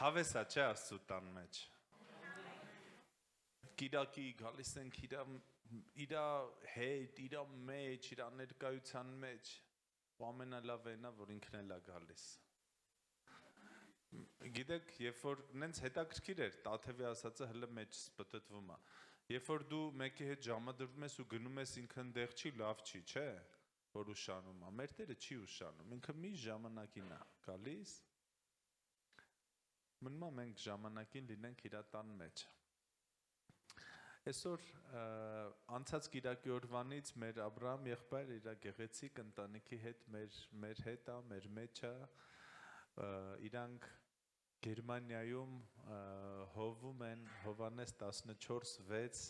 Հավեսա չէ Աստծո տան մեջ։ Կիրակի գալիս ենք իր հետ, իր մեջ, իր ներկայության մեջ, ու ամենալավն է, որ ինքն էլ է գալիս։ Գիտեք, երբ որ նենց հետաքրքիր էր, Տաթևի ասածը հələ մեջ սպտտվում է։ Երբ որ դու մեկի հետ ժամադրվում ես ու գնում ես ինքն դեղ չի, լավ չի, չէ, որ ուշանում է։ Մեր Տերը չի ուշանում, ինքը մի ժամանակին է գալիս։ Մնում է մենք ժամանակին լինենք իր տան մեջ։ Այսօր անցած կիրակի օրվանից մեր Աբրահամ եղբայրը իր գեղեցիկ ընտանիքի հետ մեր հետ է, մեր մեջ է, իրանք Գերմանիայում հովում են Հովհաննես 14:6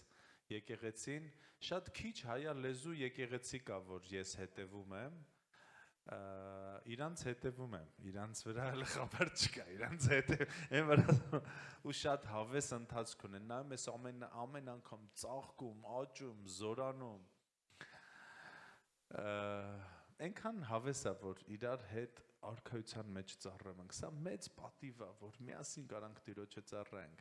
եկեղեցին, շատ քիչ հայա լեզու եկեղեցի կա, որ ես հետևում եմ, իրանց հետևում եմ, իրանց վրա էլ խաբար չկա, իրանց հետևում ու շատ հավես ընթացք ունեն, նայում ես ամեն անգամ ծաղկում, աճում, զորանում, այնքան հավես է, որ իրար հետ արքայության մեջ ծառայենք, սա մեծ պատիվ է, որ միասին կարանք Տիրոջը ծառայենք,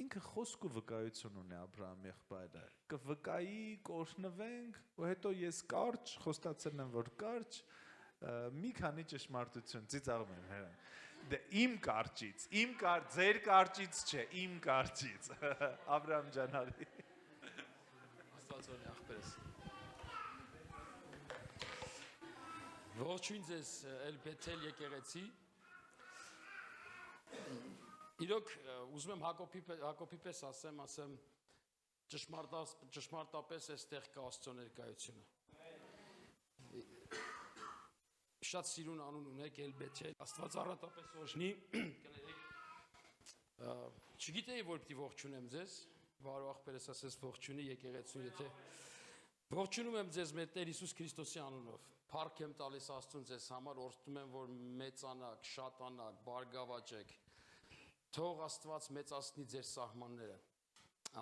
ինքը խոսք ու վկայություն ունի Աբրահամ եղբայրը, կվկայի, կօրհնվենք, ու հետո ես կարճ, խոստացել եմ, որ կարճ, մի քանի ճշմարտություն, ծիծաղում եմ հերան, դե իմ կարճից, ձեր կարճից չէ, իմ կարճից, Աբրահամ ջան արի։ Աստվածորի աղբերս։ Ողջույն ձեզ Էլ-Բեթել եկեղեցի։ Իրոք ուզում եմ Հակոբի պես ասեմ ճշմարտապես այստեղ կա Աստծո ներկայությունը։ Շատ սիրուն անուն ունեք Էլ-Բեթել, Աստված առատապես օրհնի, չգիտեի, որ պիտի ողջունեմ ձեզ, Վարո աղբերս ասես ողջունի եկեղեցու, եթե ողջունում եմ ձեզ մեր Տեր Հիսուս Քրիստոսի անունով, փառք եմ տալիս Աստծուն ձեզ համար, օրհնում եմ, որ մեծանաք, շատանաք, բարգավաճեք, թող Աստված մեծացնի ձեր սահմանները,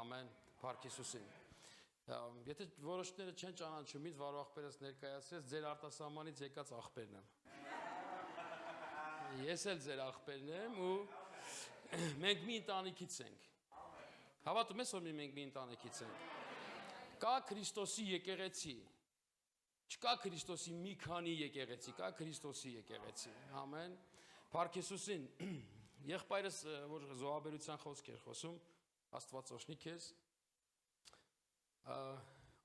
ամեն, փառք Հիսուսին։ Եթե որոշները չեն ճանաչում ինձ, Վարո աղբերս ներկայացրեց, ձեր արտասահմանից եկած աղբերն եմ։ Ես էլ ձեր աղբերն եմ ու մենք մի ընտանիքից ենք։ Հավատում ես, որ մենք մի ընտանիքից ենք։ Կա Քրիստոսի եկեղեցի, չկա Քրիստոսի մի քանի եկեղեցի, կա Քրիստոսի եկեղեցի, ամեն, փառք Հիսուսին, եղբայրս, որ զոհաբերության խոսք էր խոսում, Աստված օրհնի քեզ,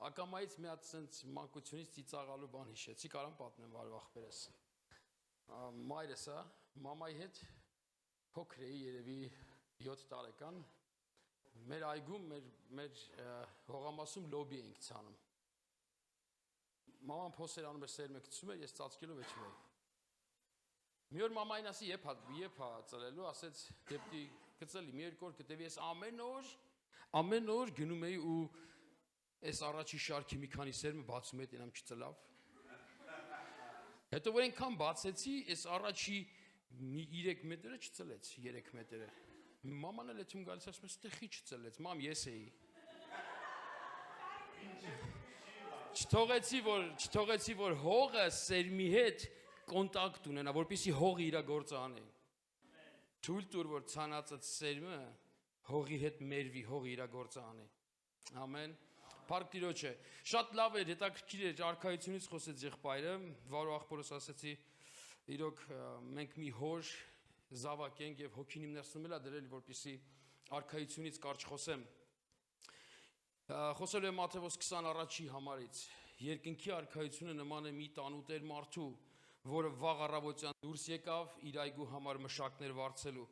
ակամայից մի հատ սենց մանկությունից ծիծաղալու բան հիշեցի, կարամ պատմեմ Վարո աղբերս, մայրս է, մամայի հետ փոքր էի երևի 7 տարեկան, մեր այգում, մեր հողամասում լոբի էինք ցանում։ Մաման փոսեր անում էր սերմը գցում էր, ես ծածկելով էջում էի։ Մի օր մամային ասի, եփ հա ծլելու, ասեց, դեպի գծելի, մի երկու օր գտեվի, ես ամեն օր գնում էի ու այս առաջի շարքի մի քանի սերմը բացում էի, տենամ չծլավ։ Հետո որ այնքան բացեցի, այս առաջի 3 մետրը չծլեց, 3 մետրը։ Մաման էլ էթում գալիս ասում է, ստեղի չծլեց, մամ ես էի։ Չթողեցի, որ հողը սերմի հետ կոնտակտ ունենա, որպեսզի հողը իր գործը անի։ Թույլ տուր, որ ցանածած սերմը հողի հետ մերվի, հողը իր գործը անի։ Ամեն։ Փառք Տիրոջը։ Շատ լավ էր, հետաքրքիր էր, արքայությունից խոսեց եղբայրը, Վարո աղբորս ասեցի, իրոք մենք մի հոր զավակ ենք եւ հոգին իմ ներսում էլ է դրել, որպեսզի արքայությունից կարճ խոսեմ։ Խոսելու եմ Մատթեոս 21-ի համարից։ Երկնքի արքայությունը նման է մի տանուտեր մարդու, որը վաղ առավոտյան դուրս եկավ իր այգու համար մշակներ վարձելու։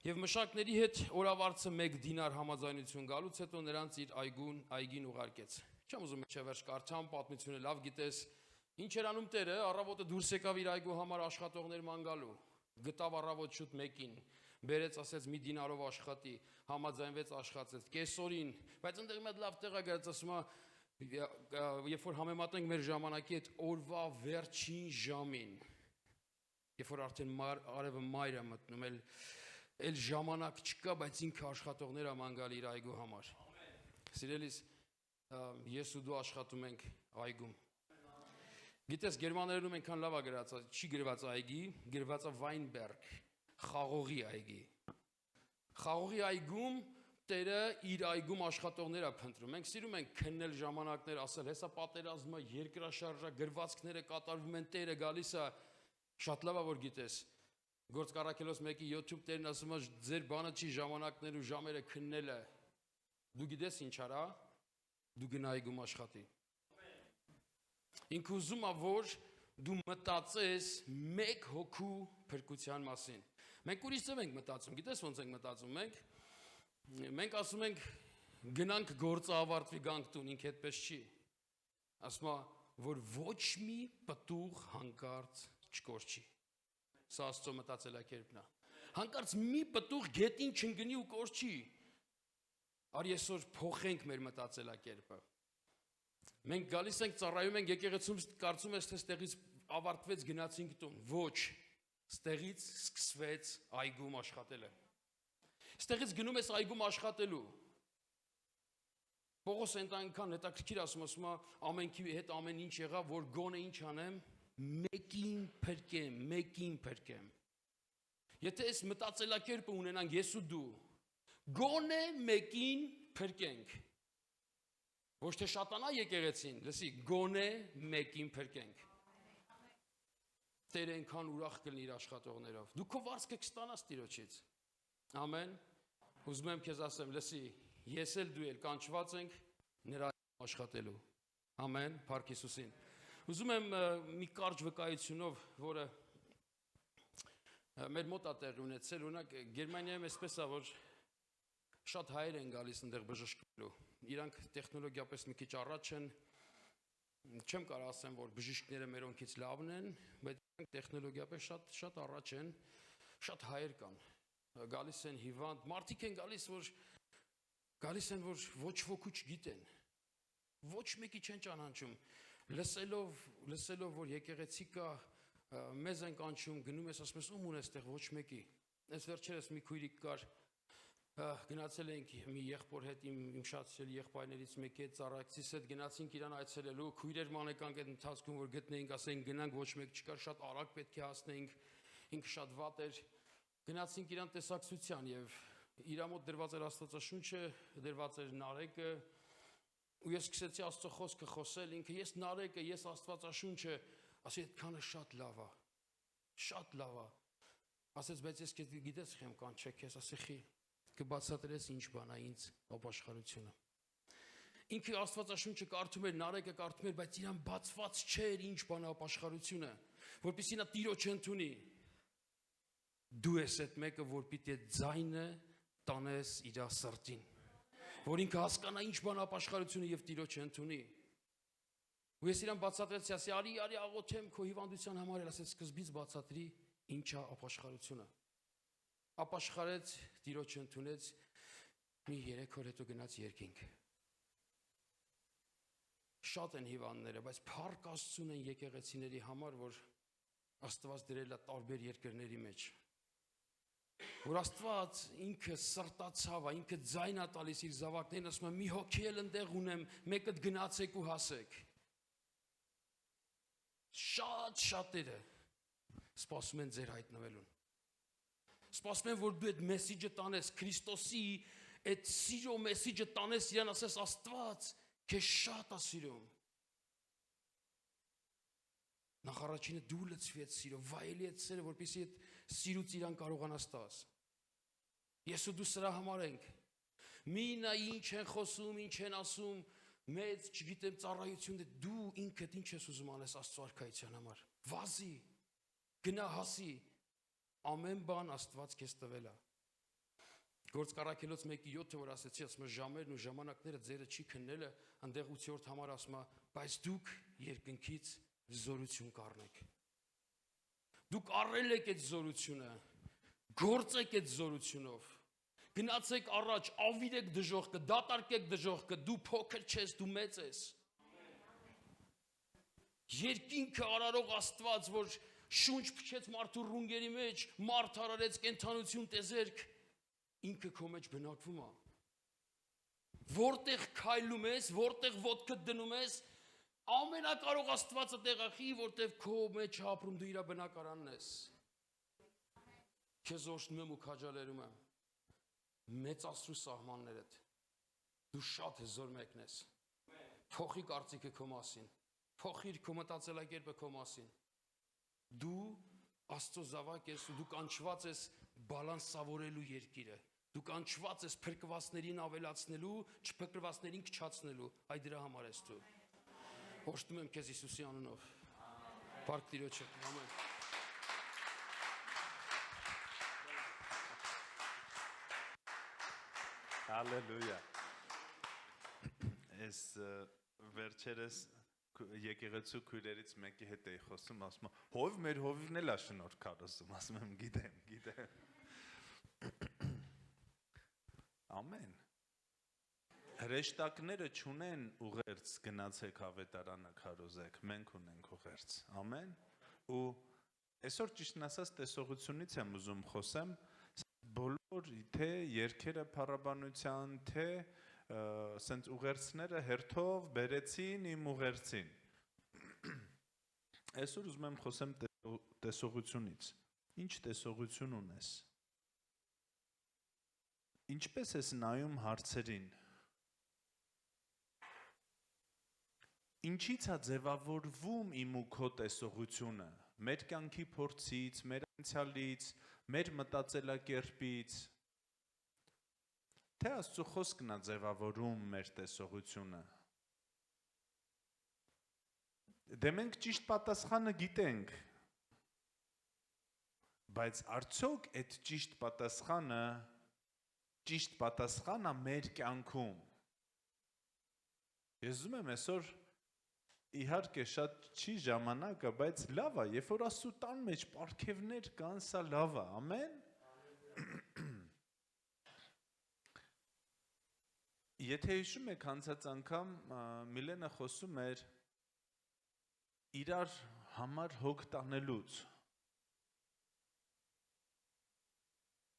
Եվ մշակների հետ օրավարձը 1 դինար համաձայնություն գալուց հետո նրանց իր այգին ուղարկեց։ Չեմ ուզում մեջևերջ կարդամ, պատմությունը լավ գիտես։ Ինչ էր անում Տերը, առավոտը դուրս եկավ իր այգու համար աշխատողներ ման գալու։ Գտավ առավոտ շուտ մեկին, բերեց, ասեց մի դինարով աշխատի, համաձայնվեց աշխատեց, կեսօրին, բայց այնտեղ մի հատ լավ տեղ է գրած, ասում է, երբ որ համեմատենք մեր ժամանակի հետ օրվա վերջին ժամին, երբ որ արդեն արևը մայր է մտնում, էլ ժամանակ չկա, բայց ինքը աշխատողներ է ման գալ իր այգու համար։ Սիրելիս, ես ու դու աշխատում ենք այգում։ Գիտես, գերմաներենում այնքան լավ է գրած, չի գրված այգի, գրված է Վայնբերգ, խաղողի այգի։ Խաղողի այգում Տերը իր այգում աշխատողները փնտրում։ Մենք սիրում ենք քննել ժամանակներ, ասել, հեսա պատերազմը, երկրաշարժը, գրվածքները կատարվում են, Տերը գալիս է, շատ լավ է որ գիտես։ Գործ Կարաքելոս 1-ի 7-ում Տերն ասում է, ձեր բանը չի ժամանակներ ու ժամերը քննելը։ Դու գիտես ինչ արա, դու գնա այգում աշխատի։ Ինքը ուզում է, որ դու մտածես մեկ հոգու փրկության մասին։ Մենք ուրիշ ձև ենք մտածում, գիտես ոնց ենք մտածում մենք։ Մենք ասում ենք գնանք գործը ավարտվի գանք տուն, ինքը այդպես չի։ Ասում է, որ ոչ մի պտուղ հանկարծ չկորչի։ Սա Աստծո մտածելակերպն է։ Հանկարծ մի պտուղ գետին չընկնի ու կորչի։ Արի այսօր փոխենք մեր մտածելակերպը։ Մենք գալիս ենք ծառայում ենք եկեղեցում, կարծում ես թե ստեղից ավարտվեց գնացինք տուն։ Ոչ, ստեղից սկսվեց այգում աշխատելը։ Ստեղից գնում ես այգում աշխատելու։ Պողոս այնքան հետաքրքիր ասում է, ամենքի հետ ամեն ինչ եղավ, որ գոնե ինչ անեմ, մեկին փրկեմ։ Եթե այս մտածելակերպը ունենանք ես ու դու, գոնե մեկին փրկենք։ Ոչ թե շատանա եկեղեցին, լսի, գոնե մեկին փրկենք։ Տերը այնքան ուրախ կլինի իր աշխատողներով։ Դու քո վարձքը կստանաս Տիրոջից։ Ամեն։ Ուզում եմ քեզ ասեմ, լսի, ես էլ դու էլ կանչված ենք նրա աշխատելու։ Ամեն, Փառք Հիսուսին։ Ուզում եմ մի կարճ վկայությունով, որը մեր մոտ է տեղի ունեցել, օրինակ Գերմանիայում էսպես է, որ շատ հայեր են գալիս այնտեղ բժշկվելու։ Իրանք տեխնոլոգիապես մի քիչ առաջ են։ Չեմ կարող ասեմ, որ բժիշկները մերոնքից լավն են, բայց տեխնոլոգիապես շատ առաջ են, շատ հայեր կան։ Գալիս են հիվանդ, մարդիկ են գալիս են, որ ոչ ոքի չգիտեն, ոչ մեկի չեն ճանաչում, լսելով, որ եկեղեցի կա, մեզ են կանչում, գնում ես, ասում ես, ում ունես տեղ, ոչ մեկի։ Այս վերջերս մի քույրիկ կար, գնացել ենք մի եղբոր հետ, իմ շատ սիրելի եղբայրներից մեկի հետ, ծառայցիս հետ գնացինք իրան այցելելու, քույրեր մանեկանք այդ ընթացքում, որ գտնեինք, ասենք գնանք, ոչ մեկ չկար, շատ արագ պետք է հասնեինք, ինքը շատ վատ էր, գնացինք իրան տեսակցության եւ իր մոտ դրված էր Աստվածաշունչը, դրված էր Նարեկը, ու ես սկսեցի Աստծո խոսքը խոսել, ինքը ես Նարեկը, ես Աստվածաշունչը, ասի այդքանը շատ լավ է, ասեց, բայց ես գիտես խեմ կանչեք ես, ասի խի, կբացատրես ինչ բան է ինձ ապաշխարությունը։ Ինքը Աստվածաշունչը կարդում էր, Նարեկը կարդում էր, բայց իրան բացված չէր ինչ բան է ապաշխարությունը, որպեսզի նա Տիրոջը ընդունի։ Դու ես այդ մեկը, որ պիտի ձայնը տանես իր սրտին, որ ինքը հասկանա ինչ բան ապաշխարությունը եւ Տիրոջը ընդունի։ Ու ես իրան բացատրեցի, ասի արի աղոթեմ քո հիվանդության համար, ասեց սկզբից բացատրի ինչ է ապաշխարությունը։ Ապաշխարեց, Տիրոջը ընդունեց, մի 3 օր հետո գնաց երկինք։ Շատ են հիվանդները, բայց փառք Աստծուն են եկեղեցիների համար, որ Աստված դրել է տարբեր երկրների մեջ։ Որ Աստված ինքը սրտացավ է, ինքը ձայն է տալիս իր զավակներին, ասում է մի հոգի էլ ընդեղ ունեմ, մեկդ գնացեք ու հասեք։ Շատերը սպասում են ձեր հայտնվելուն։ Սպասում են, որ դու այդ մեսիջը տանես, Քրիստոսի այդ սիրո մեսիջը տանես, իրան ասես Աստված քեզ շատ է սիրում։ Նախ առաջինը դու լցվի այդ սիրո, վայելի այդ սերը, որպեսզի այդ սիրուց իրան կարողանաս տաս։ Ես ու դու սրա համար ենք։ Մինա ինչ են խոսում, ինչ են ասում, մեծ, չգիտեմ, ծառայություն, դու ինքդ ինչ ես ուզում անես Աստծո արքայության համար։ Վազի, գնա հասի, ամեն բան Աստված քեզ տվել է։ Գործ Կարաքելոց 1:7, որ ասեցի, ասում է ժամերն ու ժամանակները ձերը չի քննելը, այնտեղ 8-րդ համար ասում է, բայց դուք երկնքից զորություն կառնեք։ Դուք առել եք այդ զորությունը, գործեք այդ զորությունով, գնացեք առաջ, ավիրեք դժոխքը, դատարկեք դժոխքը, դու փոքր չես, դու մեծ ես։ Երկինքը արարող Աստված, որ շունչ փչեց մարդու ռունգերի մեջ, մարդ արարեց կենթանություն տեզերք, ինքը քո մեջ բնակվում է։ Որտեղ քայլում ես, որտեղ ոտքդ դնում ես, ամենակարող Աստվածը տեղախի, որտեղ քո մեջ ապրում դու իր բնակարանն ես։ Քեզ օրհնում եմ ու քաջալերում եմ։ մեծացրու սահմաններդ։ Դու շատ հզոր մեկն ես։ Փոխի կարծիքը քո մասին։ Փոխիր քո մտածելակերպը քո մասին։ Դու Աստծո զավակ ես ու դու կանչված ես բալանսավորելու երկիրը։ Դու կանչված ես փրկվածներին ավելացնելու, չփրկվածներին քչացնելու։ Այ դրա համար ես դու։ Օժտում եմ քեզ Հիսուսի անունով։ Փառք Տիրոջը։ Ամեն։ Հալելույա։ Ես վերջերս եկեղեցու քույրերից մեկի հետ էի խոսում, ասում եմ, հով մեր հովիվն էլ է շնորհքար ասում, ասում եմ, գիտեմ։ Ամեն։ Հրեշտակները չունեն ուղերձ գնացեք ավետարանը քարոզեք, մենք ունենք ուղերձ։ Ամեն։ Ու այսօր ճիշտն ասած տեսողությունից եմ ուզում խոսեմ, բոլոր թե երկերը փառաբանության, թե սենց ուղերձները հերթով բերեցին իմ ուղերձին։ Այսօր ուզում եմ խոսեմ տեսողությունից։ Ինչ տեսողություն ունես։ Ինչպես ես նայում հարցերին։ Ինչից է ձևավորվում իմ ու քո տեսողությունը։ Մեր կյանքի փորձից, մեր անցյալից, մեր մտածելակերպից։ Թե Աստծո խոսքն է ձևավորում մեր տեսողությունը։ Դե մենք ճիշտ պատասխանը գիտենք, բայց արդյոք այդ ճիշտ պատասխանը մեր կյանքում։ Ես ուզում եմ այսօր իհարկե շատ չի ժամանակը, բայց լավ է, երբ որ Աստծո տան մեջ պարգևներ կան, սա լավ է, ամեն։ Եթե հիշում եք անցած անգամ Միլենը խոսում էր իրար համար հոգ տանելուց։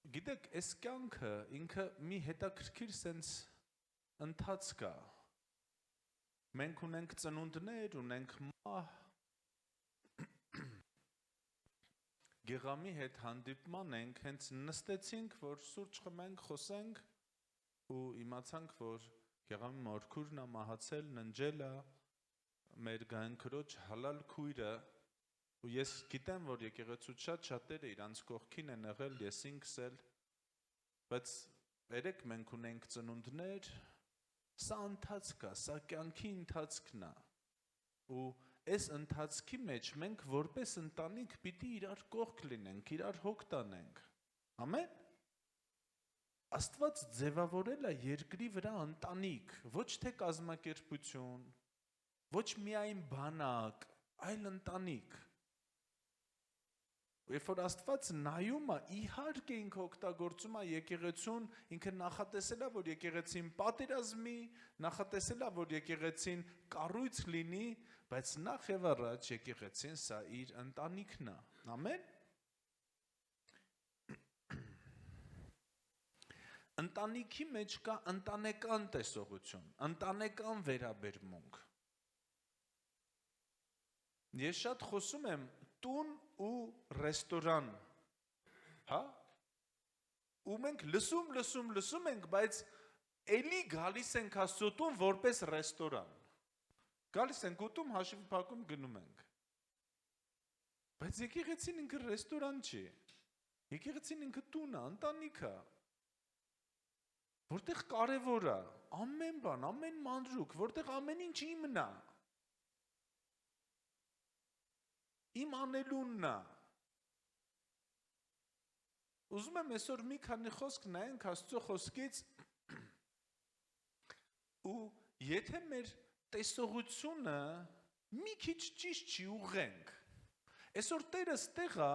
Գիտեք, այս կյանքը ինքը մի հետաքրքիր սենց ընթացք է։ Մենք ունենք ծնունդներ, ունենք մահ։ Գեղամի հետ հանդիպման ենք, հենց նստեցինք, որ սուրճ խմենք, խոսենք ու իմացանք, որ Գեղամի մորքուրն է մահացել, ննջել է, մեր գահընկրոջ հալալ քույրը, ու ես գիտեմ, որ եկեղեցուց շատերը իրանց կողքին են եղել, ես ինքս էլ, բայց երեք մենք ունենք ծնունդներ, սա ընթացք է, սա կյանքի ընթացքն է, ու այս ընթացքի մեջ մենք որպես ընտանիք պիտի իրար կողք լինենք, իրար հոգ տանենք, ամեն։ Աստված ձևավորել է երկրի վրա ընտանիք, ոչ թե կազմակերպություն, ոչ միայն բանակ, այլ ընտանիք։ Երբ որ Աստված նայում է, իհարկե ինքը օգտագործում է եկեղեցուն, ինքը նախատեսել է, որ եկեղեցին պատերազմի, նախատեսել է, որ եկեղեցին կառույց լինի, բայց նախ եւ առաջ եկեղեցին սա իր ընտանիքն է։ Ամեն։ Ընտանիքի մեջ կա ընտանեկան տեսողություն, ընտանեկան վերաբերմունք։ Ես շատ խոսում եմ տուն ու ռեստորան, հա? Ու մենք լսում ենք, բայց էլի գալիս ենք Աստծո տուն որպես ռեստորան։ Գալիս ենք ուտում, հաշիվ փակում գնում ենք։ Բայց եկեղեցին ինքը ռեստորան չի։ Եկեղեցին ինքը տուն է, ընտանիք է։ Որտեղ կարևոր է, ամեն բան, ամեն մանրուք, որտեղ ամեն ինչ իմն է։ Իմ անելունն է։ Ուզում եմ այսօր մի քանի խոսք նայենք Աստծո խոսքից ու եթե մեր տեսողությունը մի քիչ ճիշտ չի ուղենք։ Այսօր Տերը ստեղ է,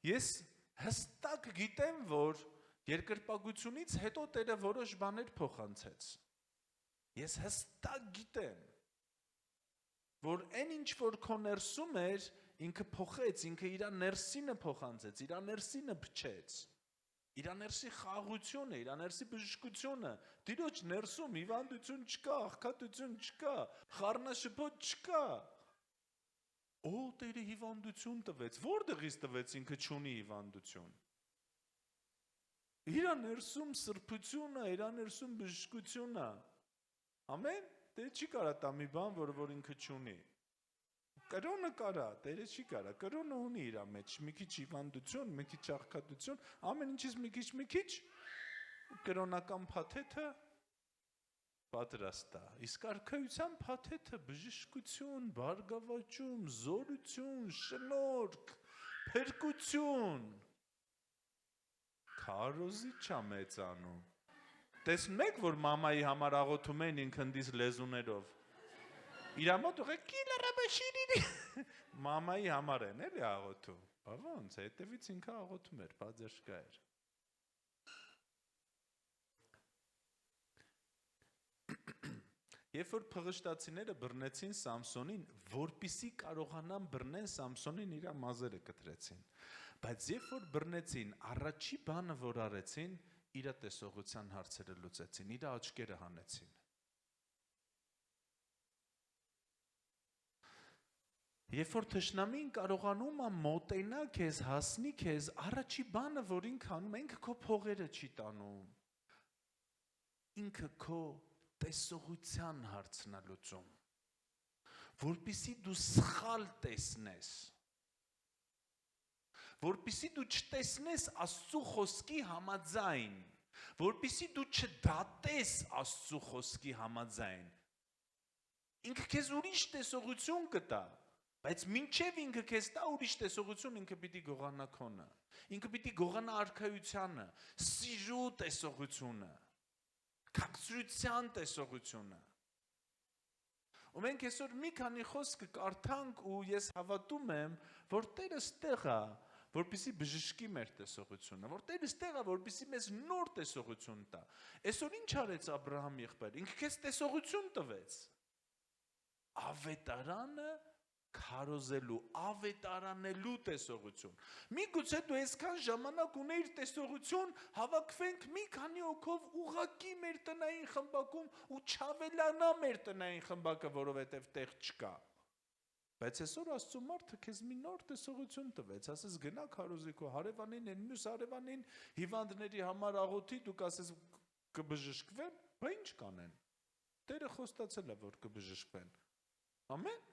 ես հստակ գիտեմ, որ երկրպագությունից հետո Տերը որոշ բաներ փոխանցեց։ Ես հստակ գիտեմ, որ այն ինչ որ քո ներսում էր, ինքը փոխեց, ինքը իր ներսինը փոխանցեց, իր ներսինը փչեց։ Իր ներսի խաղաղությունը, իր ներսի բժշկությունը, Տիրոջ ներսում հիվանդություն չկա, աղքատություն չկա, խառնաշփոթ չկա։ Օ, Տերը հիվանդություն տվեց, որտեղից տվեց ինքը չունի հիվանդություն։ Իրա ներսում սրբությունը, իրա ներսում բժշկությունը։ Ամեն, Տերը չի կարա տա մի բան, որ ինքը չունի։ Կրոնը կարա, Տերը չի կարա, կրոնը ունի իրա մեջ մի քիչ հիվանդություն, մի քիչ աղքատություն, ամեն ինչից մի քիչ, կրոնական փաթեթը պատրաստ է։ Իսկ արքայության փաթեթը բժշկություն, բարգավաճում, զորություն, շնորհք, փրկություն։ Քարոզի չա մեծանում։ Տեսնում եք, որ մամայի համար աղոթում են ինքնդիս լեզուներով։ Իրա մոտ ուղղակի կիլարաբաշիրի մամայի համար են էլի աղոթում։ Բա ոնց, հետևից ինքը աղոթում էր, բաձեշկա էր։ Երբ որ փղշտացիները բռնեցին Սամսոնին, որպիսի կարողանան բռնեն Սամսոնին, իր մազերը կտրեցին։ Բայց երբ որ բռնեցին, առաջի բանը, որ արեցին, իր տեսողության հարցերը լուծեցին, իր աչքերը հանեցին։ Երբ որ թշնամին կարողանում է մոտենա քեզ, հասնի քեզ, առաջի բանը, որ ինքը անում է, ինքը քո փողերը չի տանում։ Ինքը քո տեսողության հարցն է լուծում, որպիսի դու սխալ տեսնես, որպիսի դու չտեսնես Աստծու խոսքի համաձայն, որպիսի դու չդատես Աստծու խոսքի համաձայն, ինքը քեզ ուրիշ տեսողություն կտա, բայց մինչև ինքը քեզ տա ուրիշ տեսողություն, ինքը պիտի գողանա քոնը, ինքը պիտի գողանա արքայությանը, սիրու տեսողությունը, քաղցրության տեսողությունը։ Ու մենք այսօր մի քանի խոսք կարդանք ու ես հավատում եմ, որ Տերը ստեղ է, որպեսզի բժշկի մեր տեսողությունը, որ Տերը ստեղ է, որպեսզի մեզ նոր տեսողություն տա։ Այսօր ինչ արեց Աբրահամ եղբայրը, ինքը քեզ տեսողություն տվեց։ Ավետարանը քարոզելու, ավետարանելու տեսողություն։ Միգուցե դու այսքան ժամանակ ունեիր տեսողություն, հավաքվենք մի քանի հոգով ուղակի մեր տնային խմբակում ու չավելանա մեր տնային խմբակը, որովհետև տեղ չկա։ Բայց այսօր Աստծո մարդը քեզ մի նոր տեսողություն տվեց, ասես գնա քարոզի քո հարևանին, այն մյուս հարևանին, հիվանդների համար աղոթի, դու կասես կբժշկվեն, բա ինչ կանեն։ Տերը խոստացել է, որ կբժշկվեն։ Ամեն։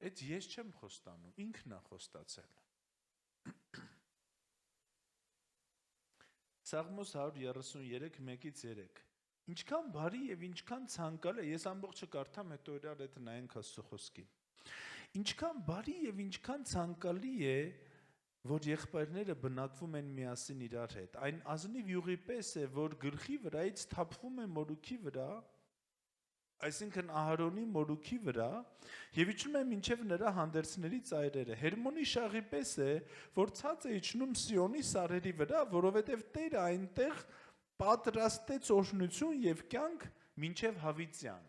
Այդ ես չեմ խոստանում, ինքն է խոստացել։ Սաղմոս 133, 1-3 Ինչքան բարի և ինչքան ցանկալի է, ես ամբողջը կարդամ, հետո իրար հետ նայենք Աստծո խոսքին։ Ինչքան բարի և ինչքան ցանկալի է, որ եղբայրները բնակվում են միասին իրար հետ։ Այն ազնիվ յուղի պես է, որ գլխի վրայից թափվում է մորուքի վրա, այսինքն Ահարոնի մորուքի վրա, և իջնում է մինչև նրա հանդերձների ծայրերը։ Հերմոնի շաղի պես է, որ ցած է իջնում Սիոնի սարերի վրա, որովհետև Տերը այնտեղ պատրաստեց օրհնություն և կյանք մինչև հավիտյան։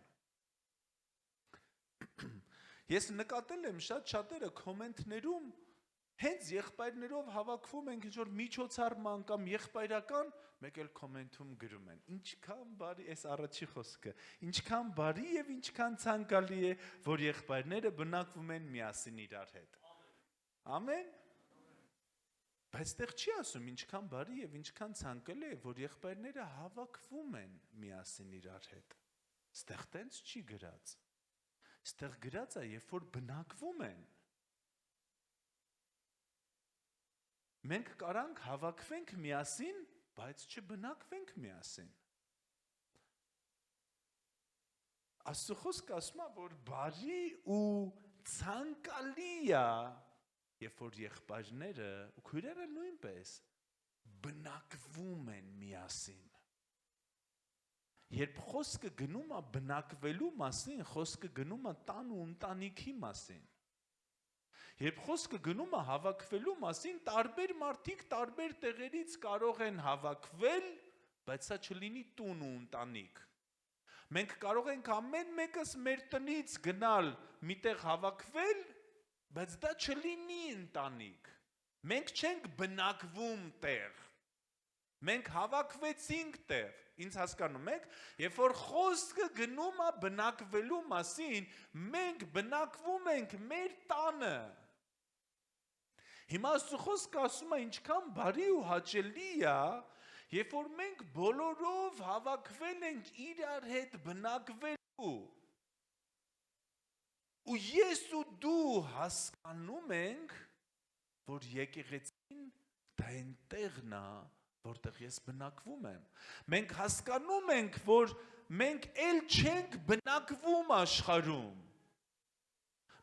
Ես նկատել եմ շատերը կոմենտներում հենց եղբայրներով հավաքվում ենք ինչ-որ միջոցառման կամ եղբայրական, մեկ էլ կոմենտում գրում են, ինչքան բարի, այս առաջի խոսքը, ինչքան բարի և ինչքան ցանկալի է, որ եղբայրները բնակվում են միասին իրար հետ։ Ամեն։ Բայց տեղ չի ասում, ինչքան բարի և ինչքան ցանկալի է, որ եղբայրները հավաքվում են միասին իրար հետ։ Ստեղ տենց չի գրած։ Ստեղ գրած է, երբ որ բնակվում են։ Մենք կարանք հավաքվենք միասին, բայց չբնակվենք միասին։ Աստծո խոսքը ասում է, որ բարի ու ցանկալի է, երբ որ եղբայրները ու քույրերը նույնպես բնակվում են միասին։ Երբ խոսքը գնում է բնակվելու մասին, խոսքը գնում է տան ու ընտանիքի մասին։ Երբ խոսքը գնում է հավաքվելու մասին, տարբեր մարդիկ տարբեր տեղերից կարող են հավաքվել, բայց սա չլինի տուն ու ընտանիք։ Մենք կարող ենք ամեն մեկս մեր տնից գնալ միտեղ հավաքվել, բայց դա չլինի ընտանիք։ Մենք չենք բնակվում տեղ։ Մենք հավաքվեցինք տեղ։ Ինձ հասկանում եք, երբ որ խոսքը գնում է բնակվելու մասին, մենք բնակվում ենք մեր տանը։ Հիմա Աստծո խոսքը ասում է ինչքան բարի ու հաճելի է, երբ որ մենք բոլորով հավաքվել ենք իրար հետ բնակվելու։ Ու ես ու դու հասկանում ենք, որ եկեղեցին դա այնտեղն է, որտեղ ես բնակվում եմ։ Մենք հասկանում ենք, որ մենք էլ չենք բնակվում աշխարհում։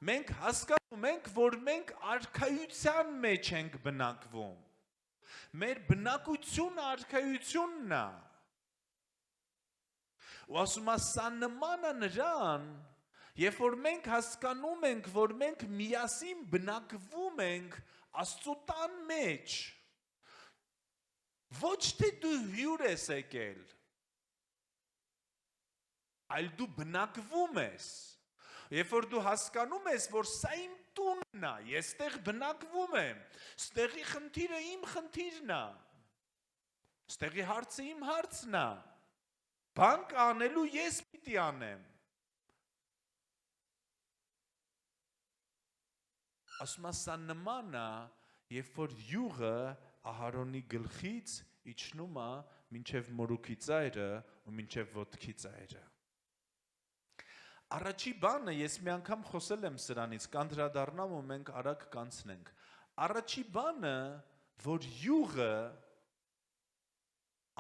Մենք հասկանում ենք, որ մենք արքայության մեջ ենք բնակվում։ Մեր բնակությունը արքայությունն է։ Ու ասում է, սա նման է նրան, երբ որ մենք հասկանում ենք, որ մենք միասին բնակվում ենք Աստծո տան մեջ։ Ոչ թե դու հյուր ես եկել, այլ դու բնակվում ես։ Երբ որ դու հասկանում ես, որ սա իմ տունն է, ես ստեղ բնակվում եմ, ստեղի խնդիրը իմ խնդիրն է, ստեղի հարցը իմ հարցն է, բան կանելու ես պիտի անեմ։ Ասում է, սա նման է, երբ որ յուղը Ահարոնի գլխից իջնում է մինչև մորուքի ծայրը ու մինչև ոտքի ծայրը։ Առաջի բանը, ես մի անգամ խոսել եմ սրանից, կանդրադառնամ ու մենք արագ կանցնենք։ Առաջի բանը, որ յուղը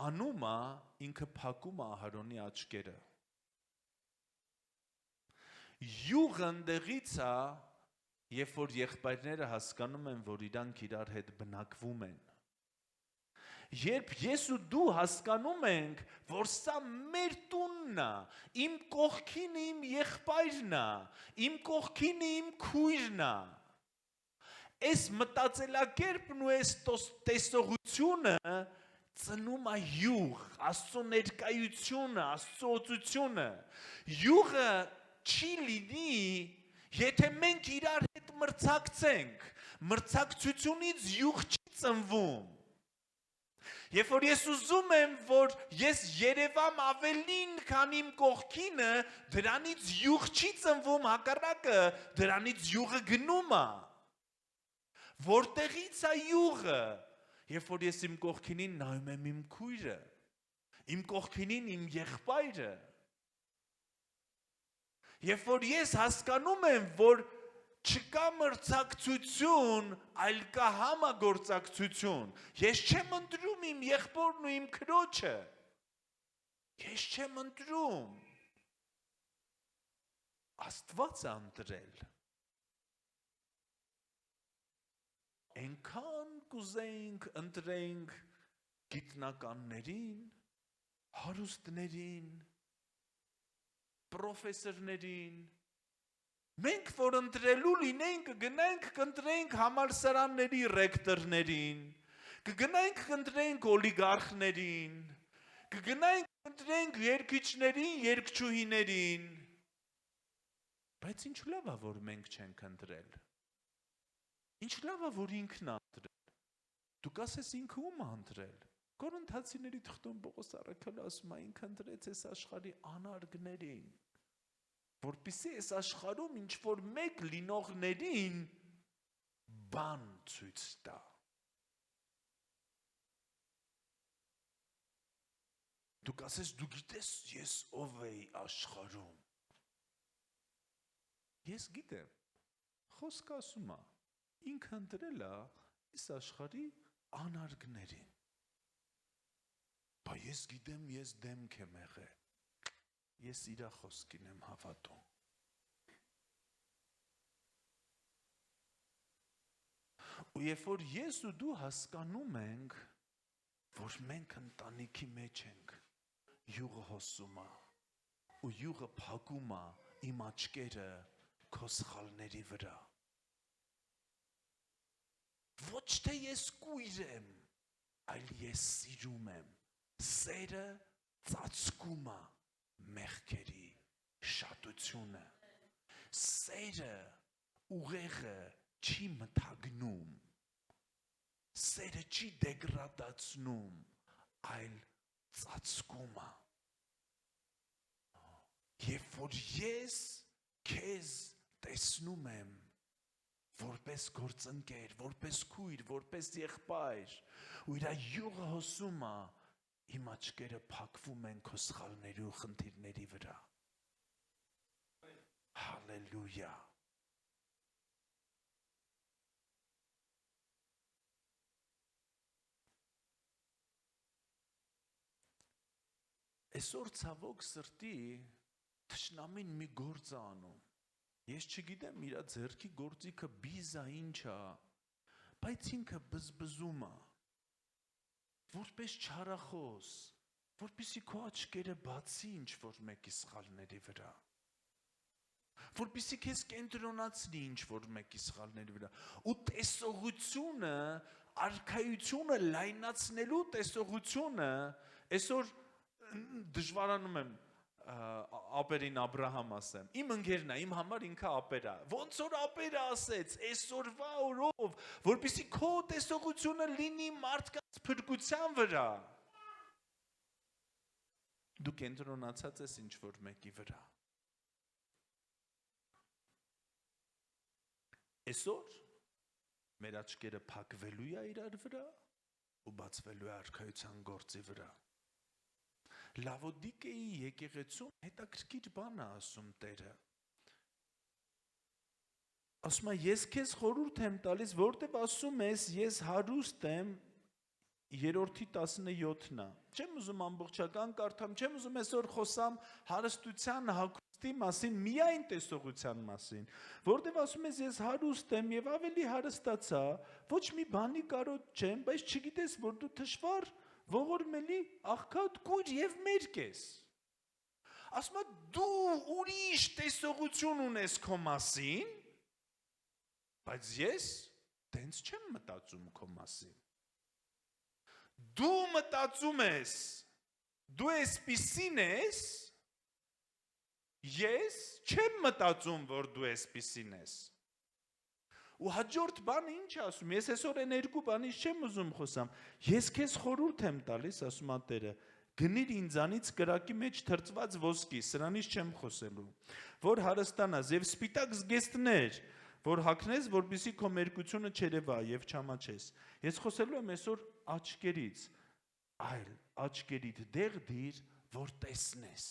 անում է, ինքը փակում է Ահարոնի աչքերը։ Յուղը ընդեղից է, երբ որ եղբայրները հասկանում են, որ իրանք իրար հետ բնակվում են։ Երբ ես ու դու հասկանում ենք, որ սա մեր տունն է, իմ կողքին իմ եղբայրն է, իմ կողքին իմ քույրն է, այս մտածելակերպն ու այս տեսողությունը ծնում է յուղ, Աստծո ներկայությունը, Աստծո օծությունը։ Յուղը չի լինի, եթե մենք իրար հետ մրցակցենք, մրցակցությունից յուղ չի ծնվում։ Երբ որ ես ուզում եմ, որ ես երևամ ավելին, քան իմ կողքինը, դրանից յուղ չի ծնվում, հակառակը, դրանից յուղը գնում է։ Որտեղից է յուղը, երբ որ ես իմ կողքինին նայում եմ իմ քույրը, իմ կողքինին իմ եղբայրը։ Երբ որ ես հասկանում եմ, որ չկա մրցակցություն, այլ կա համագործակցություն։ Ես չեմ ընտրում իմ եղբորն ու իմ քրոջը։ Ես չեմ ընտրում։ Աստված է ընտրել։ Այնքան կուզեինք ընտրենք գիտնականներին, հարուստներին, պրոֆեսորներին, մենք որ ընտրելու լինենք, կգնանք կընտրենք համալսարանների ռեկտորներին, կգնանք կընտրենք օլիգարխներին, կգնանք կընտրենք երգիչներին, երգչուհիներին, բայց ինչ լավ է, որ մենք չենք ընտրել, ինչ լավ է, որ ինքն է ընտրել, դուք ասես ինքը ում է ընտրել, Կորինթացիների թղթում Պողոս առաքյալը ասում է, ինքը ընտրեց այս աշխարհի անարգներին, որպեսզի այս աշխարհում ինչ որ մեկ լինողներին բան ցույց տա։ Դուք ասես դու գիտես ես ով էի աշխարհում։ Ես գիտեմ։ Խոսքը ասում է, ինքը ընտրել է այս աշխարհի անարգներին։ Բայց ես գիտեմ, ես դեմք եմ եղել։ Ես իրա խոսքին եմ հավատում։ Ու երբ որ ես ու դու հասկանում ենք, որ մենք ընտանիքի մեջ ենք, յուղը հոսում է, ու յուղը փակում է իմ աչքերը քո սխալների վրա։ Ոչ թե ես կույր եմ, այլ ես սիրում եմ։ Սերը ծածկում է մեղքերի շատությունը։ Սերը ուղեղը չի մթագնում։ Սերը չի դեգրադացնում, այլ ծածկում է։ Երբ որ ես քեզ տեսնում եմ, որպես գործընկեր, որպես քույր, որպես եղբայր, ու իր յուղը հոսում է, իմ աչքերը փակվում են քո սխալների ու խնդիրների վրա։ Հալելույա։ Այսօր ցավոք սրտի թշնամին մի գործ է անում։ Ես չգիտեմ իր ձեռքի գործիքը բիզա ինչ է, բայց ինքը բզբզում է, որպես չարախոս, որպեսզի քո աչքերը բացի ինչ-որ մեկի սխալների վրա, որպեսզի քեզ կենտրոնացնի ինչ-որ մեկի սխալների վրա, ու տեսողությունը, արքայությունը լայնացնելու տեսողությունը, այսօր դժվարանում եմ ապերին Աբրահամ ասեմ, իմ ընկերն է, իմ համար ինքը ապեր է, ոնց որ ապերը ասեց, այսօրվա օրով, որպեսզի քո տեսողությունը լինի մարդկանց փրկության վրա, դու կենտրոնացած ես ինչ-որ մեկի վրա։ Այսօր մեր աչքերը փակվելու է իրար վրա ու բացվելու է արքայության գործի վրա։ Լավոդիկեի եկեղեցում հետաքրքիր բան է ասում Տերը։ Ասում է, ես քեզ խորհուրդ եմ տալիս, որտև ասում ես, ես հարուստ եմ, 3:17-ն է։ Չեմ ուզում ամբողջական կարդամ, չեմ ուզում այսօր խոսամ հարստության հագուստի մասին, միայն տեսողության մասին, որտև ասում ես, ես հարուստ եմ եւ ավելի հարստացա, ոչ մի բանի կարոտ չեմ, բայց չգիտես, որ դու թշվառ ողորմելի աղքատ կույր եւ մերկ ես։ Ասում է, դու ուրիշ տեսողություն ունես քո մասին, բայց ես տենց չեմ մտածում քո մասին։ Դու մտածում ես, դու այսպիսին ես, ես չեմ մտածում, որ դու այսպիսին ես։ Ու հաջորդ բանը ինչ ասում, ես այսօր այն երկու բանից չեմ ուզում խոսամ, ես քեզ խորհուրդ եմ տալիս, ասում է Տերը, գնիր ինձանից կրակի մեջ թրծված ոսկի, սրանից չեմ խոսելու, որ հարստանաս եւ սպիտակ զգեստներ, որ հագնես, որպեսզի քո մերկությունը չերևա եւ չամաչես։ Ես խոսելու եմ այսօր աչքերից, այլ աչքերիդ դեղ դիր, որ տեսնես։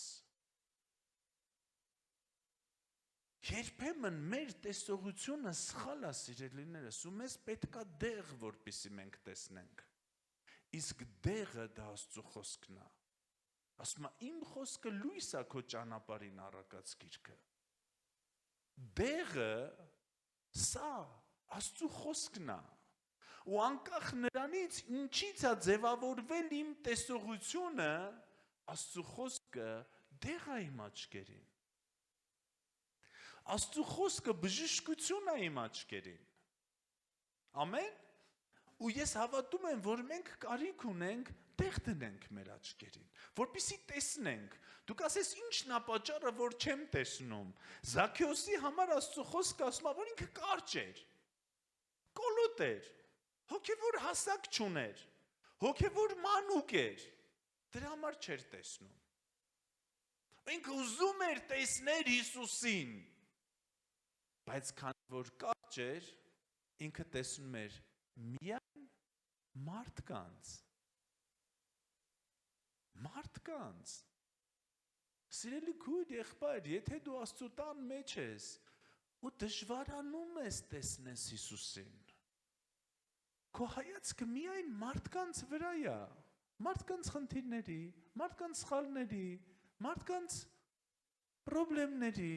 Երբեմն մեր տեսողությունը սխալ է, սիրելիներս, ու մեզ պետքա դեղ, որպեսզի մենք տեսնենք։ Իսկ դեղը դա Աստծո խոսքն է։ Ասում է, իմ խոսքը լույս է քո ճանապարհին առակած գիրքը։ Դեղը սա Աստծո խոսքն է։ Ու անկախ նրանից ինչից է ձևավորվել իմ տեսողությունը, Աստծո խոսքը դեղ է իմ աչքերին։ Աստծո խոսքը բժշկություն է իմ աչքերին։ Ամեն։ Ու ես հավատում եմ, որ մենք կարիք ունենք տեղ դնենք մեր աչքերին, որպեսզի տեսնենք։ Դուք ասես ինչն է պատճառը, որ չեմ տեսնում։ Զաքեոսի համար Աստծո խոսքը ասում է, որ ինքը կարճ էր, կոլոտ էր, հոգևոր հասակ չուներ, հոգևոր մանուկ էր, դրա համար չէր տեսնում։ Ինքը ուզում էր տեսնել Հիսուսին, բայց քանի որ կարճ էր, ինքը տեսնում էր միայն մարդկանց։ Սիրելի քույր, եղբայր, եթե դու Աստծո տան մեջ ես ու դժվարանում ես տեսնես Հիսուսին, քո հայացքը միայն մարդկանց վրա է, մարդկանց խնդիրների, մարդկանց սխալների, մարդկանց պրոբլեմների,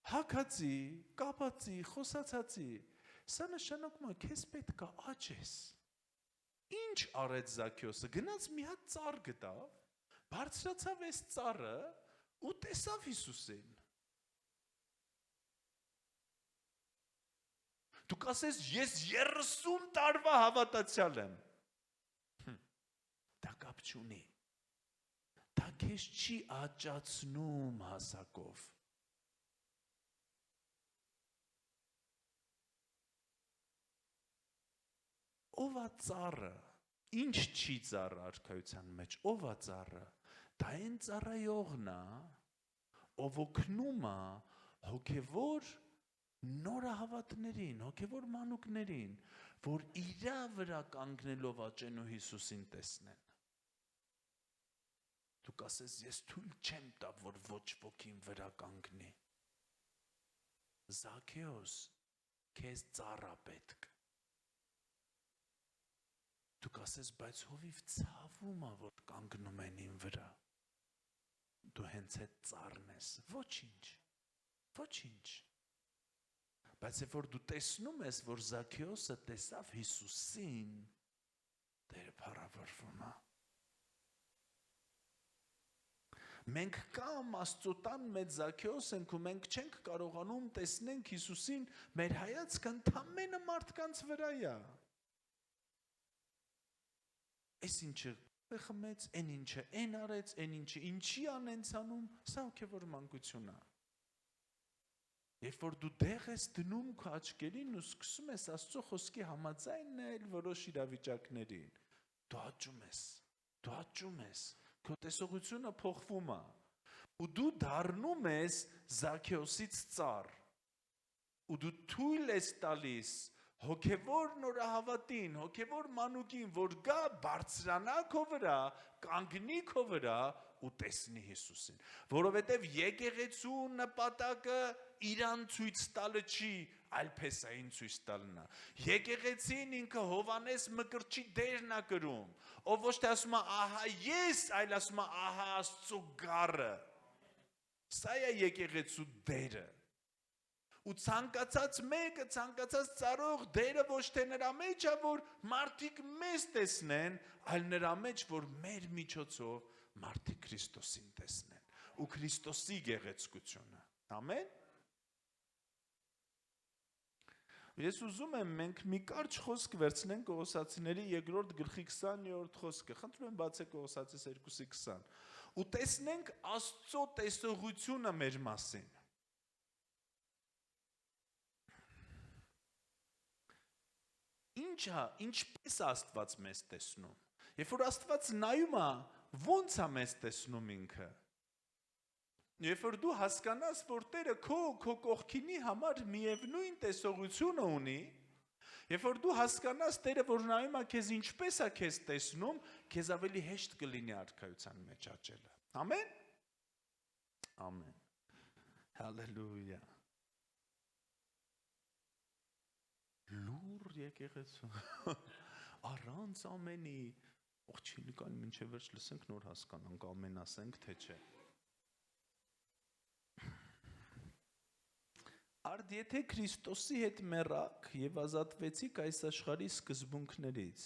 հագածի, կապածի, խոսացածի, սա նշանակում է, քեզ պետք է աճես։ Ինչ արեց Զաքեոսը, գնաց մի հատ ծառ գտավ, բարձրացավ այս ծառը ու տեսավ Հիսուսին։ Դուք ասես, ես 30 տարվա հավատացյալ եմ։ Դա կապ չունի։ Դա քեզ չի աճացնում հասակով։ Ով է ծառը, ինչ չի ծառը արքայության մեջ, ով է ծառը, դա այն ծառայողն է, ով օգնում է հոգևոր նորահավատներին, հոգևոր մանուկներին, որ իրա վրա կանգնելով աճենու Հիսուսին տեսնեն։ Դու կասես, ես թույլ չեմ տա, որ ոչ ոքին վրա կանգնի։ Զաքեոս, քեզ ծառա պետք։ Դու կասես, բայց հովիվ ցավում է, որ կանգնում են ին վրա։ Դու հենց այդ ծառն ես, ոչինչ։ Բայց երբ որ դու տեսնում ես, որ Զաքեոսը տեսավ Հիսուսին, Տերը փառավորվում է։ Մենք կամ Աստծո տան մեջ Զաքեոս ենք ու մենք չենք կարողանում տեսնենք Հիսուսին, մեր հայացքը ընդամենը մարդկանց վրա է։ Այս ինչը խմեց, այն ինչը այն արեց, այն ինչը ինչի անենց անում, սա հոգևոր մանկություն է։ Երբ որ դու դեղ ես դնում քո աչքերին ու սկսում ես Աստծո խոսքի համաձայնել որոշ իրավիճակներին, դու աճում ես, քո տեսողությունը փոխվում է, ու դու դառնում ես Զաքեոսից ծառ, ու դու թույլ ես տալիս հոգևոր նորահավատին, հոգևոր մանուկին, որ գա բարձրանա քո վրա, կանգնի քո վրա ու տեսնի Հիսուսին, որովհետև եկեղեցու նպատակը իրան ցույց տալը չի, այլ փեսային ցույց տալն է։ Եկեղեցին ինքը Հովանես Մկրտչի դերն է կրում, ով ոչ թե ասում է ահա ես, այլ ասում է ահա Աստծո գառը։ Սա է եկեղեցու դերը։ Ու ցանկացած մեկը, ցանկացած ծառող դերը ոչ թե նրա մեջ է, որ մարդիկ մեզ տեսնեն, այլ նրա մեջ, որ մեր միջոցով մարդիկ Քրիստոսին տեսնեն ու Քրիստոսի գեղեցկությունը։ Ամեն։ Ես ուզում եմ մենք մի կարճ խոսք վերցնենք Կողոսացիների 2-րդ գլխի 20-րդ խոսքը։ Խնդրում եմ բացեք Կողոսացիս 2:20 ու տեսնենք Աստծո տեսողությունը մեր մասին։ Ինչպես Աստված մեզ տեսնում։ Երբ որ Աստված նայում է, ո՞նց է մեզ տեսնում ինքը։ Երբ որ դու հասկանաս, որ Տերը քո կողքինի համար միևնույն տեսողությունը ունի, երբ որ դու հասկանաս Տերը, որ նայում է քեզ ինչպես է քեզ տեսնում, քեզ ավելի հեշտ կլինի արքայության մեջ աճելը։ Ամեն։ Ամեն։ Հալելույա։ Լուր եկեղեցու առանց ամենի ողջին կան մինչև վերջ լսենք նոր հասկանանք ամեն ասենք թե չէ։ Արդ եթե Քրիստոսի հետ մեռաք եւ ազատվեցիք այս աշխարհի սկզբունքներից,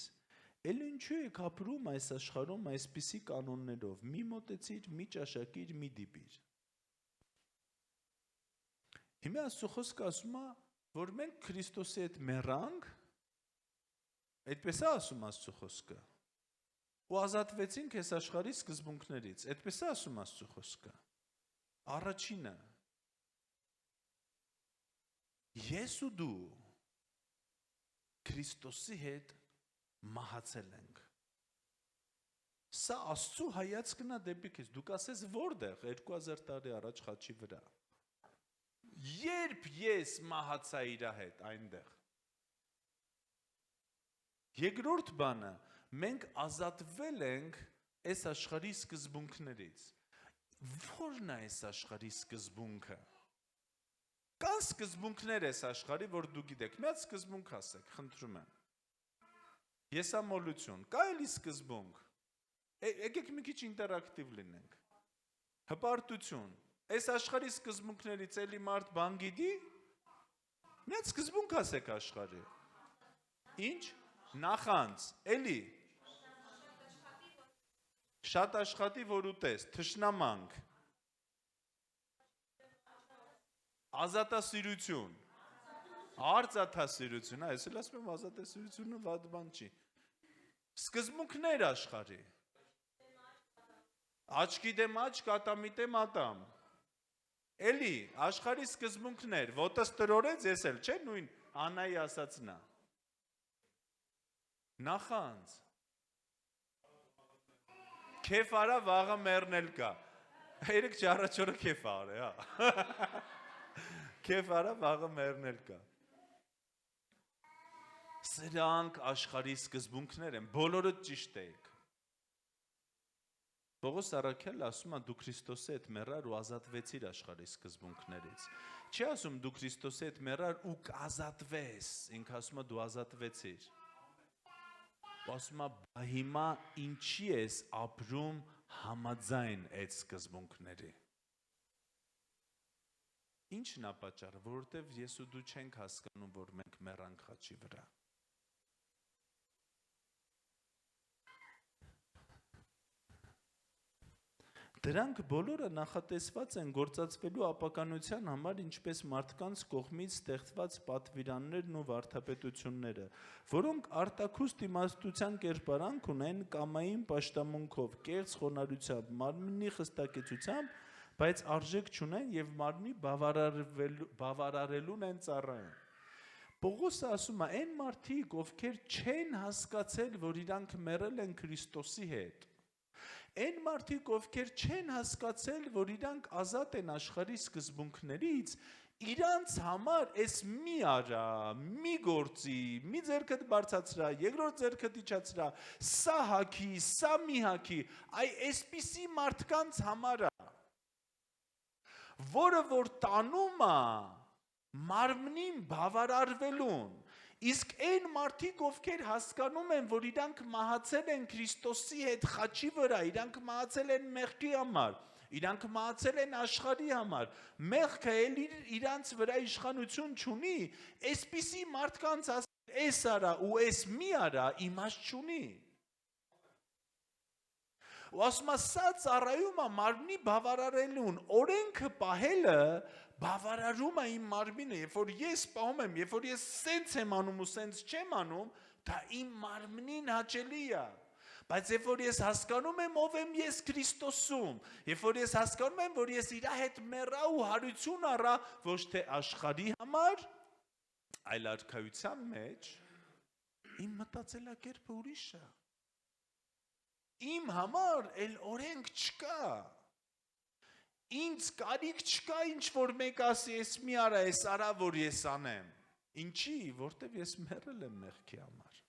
էլ ինչու եք ապրում այս աշխարհում այսպիսի կանոններով՝ մի մոտեցիր, մի ճաշակիր, մի դիպիր։ Հիմա Աստծո խոսքը ասում է, որ մենք Քրիստոսի հետ մեռանք, այդպես է ասում Աստծո խոսքը, ու ազատվեցինք այս աշխարհի սկզբունքներից, այդպես է ասում Աստծո խոսքը։ Առաջինը ես ու դու Քրիստոսի հետ մահացել ենք։ Սա Աստծո հայացքն է դեպի քեզ։ Դու կասես որտեղ 2000 տարի առաջ խաչի վրա։ Երբ ես մահացա իր հետ այնտեղ։ Երկրորդ բանը, մենք ազատվել ենք այս աշխարհի սկզբունքներից։ Ո՞րն է այս աշխարհի սկզբունքը։ Կան սկզբունքներ այս աշխարհի, որ դու գիտեք։ Մի հատ սկզբունք ասեք, խնդրում եմ։ Եսամոլություն, կա էլի սկզբունք։ Եկեք մի քիչ ինտերակտիվ լինենք։ Հպարտություն։ Այս աշխարհի սկզբունքներից էլի մարդ բան գիտի։ Մի հատ սկզբունք ասեք աշխարհի։ Ինչ։ Նախանց, էլի։ Շատ աշխատի, որ ուտես, թշնամանք։ Ազատասիրություն։ Արծաթասիրություն, այս էլ ասում եմ ազատասիրությունը վատ բան չի։ Սկզբունքներ աշխարհի։ Աչքի դեմ աչք, ատամի դեմ ատամ։ Էլի, աշխարհի սկզբունքներ, ոտս տրորեց, ես էլ, չէ, նույն Անայի ասածն է։ Նախանց։ Քեֆ արա, վաղը մեռնել կա։ Երեք չառաջորը քեֆ արե, հա։ Քեֆ արա վաղը մեռնել կա։ Սրանք աշխարհի սկզբունքներ են, բոլորը ճիշտ եք։ Պողոս առաքյալը ասում է դու Քրիստոսի հետ մեռար ու ազատվեցիր աշխարհի սկզբունքներից։ Չի ասում դու Քրիստոսի հետ մեռար ու կազատվես, ինքը ասում է դու ազատվեցիր։ Ասում է հիմա ինչի ես ապրում համաձայն այդ սկզբունքների։ Ինչն է պատճառը, որովհետև ես ու դու չենք հասկանում, որ մենք մեռանք խաչի վրա։ Դրանք բոլորը նախատեսված են գործածվելու ապականության համար, ինչպես մարդկանց կողմից ստեղծված պատվիրաններն ու վարդապետությունները, որոնք արտաքուստ իմաստության կերպարանք ունեն կամային պաշտամունքով, կեղծ խոնարհությամբ, մարմնի խստակեցությամբ, բայց արժեք չունեն եւ մարմնի բավարարելուն են ծառայում։ Պողոսը ասում է, այն մարդիկ, ովքեր չեն հասկացել, որ իրանք մեռել են Քրիստոսի հետ, այն մարդիկ, ովքեր չեն հասկացել, որ իրանք ազատ են աշխարհի սկզբունքներից, իրանց համար էս մի արա, մի գործի, մի ձեռքդ բարձրացրա, երկրորդ ձեռքդ իջացրա, սա հագի, սա մի հագի, այ այսպիսի մարդկանց համար է, որը որ տանում է մարմնին բավարարվելուն, իսկ այն մարդիկ, ովքեր հասկանում են, որ իրանք մահացել են Քրիստոսի հետ խաչի վրա, իրանք մահացել են մեղքի համար, իրանք մահացել են աշխարհի համար, մեղքը էլ իրանց վրա իշխանություն չունի, այսպիսի մարդկանց ասել էս արա ու էս մի արա իմաստ չունի։ Ու ասում է սա ծառայում է մարմնի բավարարելուն, օրենքը պահելը բավարարում է իմ մարմինը, երբ որ ես պահում եմ, երբ որ ես սենց եմ անում ու սենց չեմ անում, դա իմ մարմնին հաճելի է։ Բայց երբ որ ես հասկանում եմ ով եմ ես Քրիստոսում, երբ որ ես հասկանում եմ, որ ես իր հետ մեռա ու հարություն առա ոչ թե աշխարհի համար, այլ արքայության մեջ, իմ մտածելակերպը ուրիշ է։ Իմ համար էլ օրենք չկա։ Ինձ կարիք չկա ինչ որ մեկ ասի ես մի արա, ես արա որ ես անեմ։ Ինչի, որտեվ ես մեռել եմ մեղքի համար։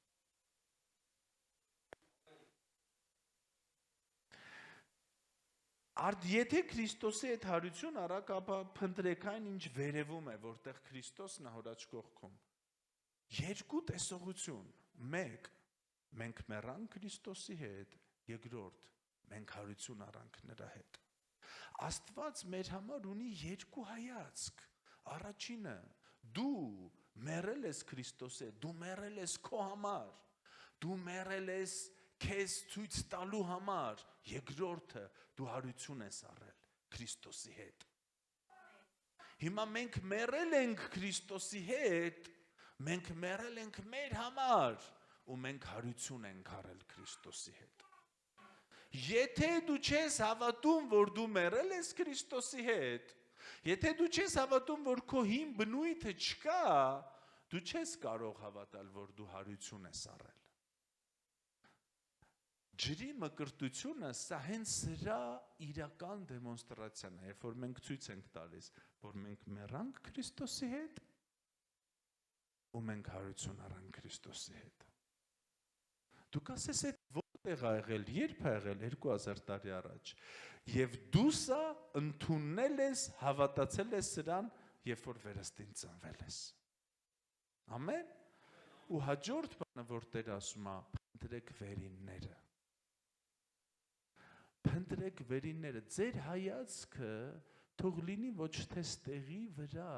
Արդ եթե Քրիստոսի հետ հարություն արակ, ապա փնտրեք այն ինչ վերևում է, որտեղ Քրիստոսն է հոր աջ կողքում։ Երկու տեսողություն։ Մեկ, մենք մեռանք Քրիստոսի հետ, երկրորդ, մենք հարություն առանք նրա հետ։ Աստված մեր համար ունի երկու հայացք։ Առաջինը, դու մեռել ես Քրիստոսի հետ, դու մեռել ես քո համար, դու մեռել ես քեզ ցույց տալու համար, երկրորդը, դու հարություն ես առել Քրիստոսի հետ։ Հիմա մենք մեռել ենք Քրիստոսի հետ, մենք մեռել ենք մեր համար ու մենք հարություն ենք առել Քրիստոսի հետ։ Եթե դու չես հավատում, որ դու մեռել ես Քրիստոսի հետ, եթե դու չես հավատում, որ քո հին բնույթը չկա, դու չես կարող հավատալ, որ դու հարություն ես առել։ Ջրի մկրտությունը սա հենց սրա իրական դեմոնստրացիան է, երբ որ մենք ցույց ենք տալիս, որ մենք մեռանք Քրիստոսի հետ ու մենք հարություն առանք Քրիստոսի հետ։ Դուք ասես այդ որտեղ ա եղել, երբ ա եղել 2000 տարի առաջ, եւ դու սա ընդունել ես, հավատացել ես սրան, երբ որ վերստին ծնվել ես։ Ամեն։ Ու հաջորդ բանը, որ Տերը ասում է, փնտրեք վերինները։ Փնտրեք վերինները, ձեր հայացքը թող լինի ոչ թե ստեղի վրա,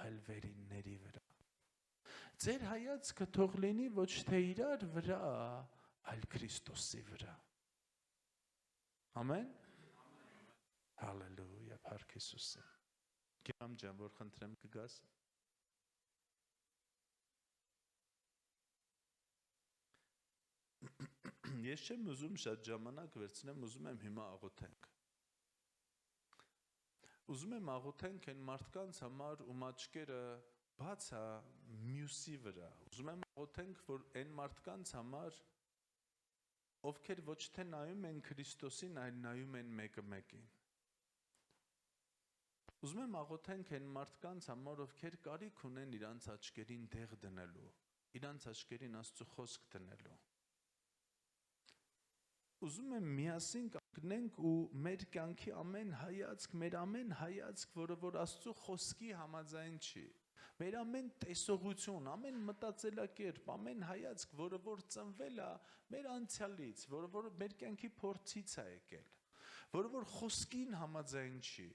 այլ վերինների վրա։ Ձեր հայացքը թող լինի ոչ թե իրար վրա, այլ Քրիստոսի վրա։ Ամեն։ Հալելույա, փառք Հիսուսին։ Գամ ջան, որ խնդրեմ կգաս։ Ես չեմ ուզում շատ ժամանակ վերցնեմ, ուզում եմ հիմա աղոթենք։ Ուզում եմ աղոթենք այն մարդկանց համար, ում աչքերը բաց է մյուսի վրա։ Ուզում եմ աղոթենք, որ այն մարդկանց համար, ովքեր ոչ թե նայում են Քրիստոսին, այլ նայում են մեկը մեկին։ Ուզում եմ աղոթենք այն մարդկանց համար, ովքեր կարիք ունեն իրանց աչքերին դեղ դնելու, իրանց աչքերին Աստծո խոսք դնելու։ Ուզում եմ միասին կանգնենք ու մեր կյանքի ամեն հայացք, որը որ Աստծո խոսքի համաձայն չի, մեր ամեն տեսողություն, ամեն մտածելակերպ, ամեն հայացք, որը որ ծնվել է մեր անցյալից, որը որ մեր կյանքի փորձից է եկել, որը որ խոսքին համաձայն չի,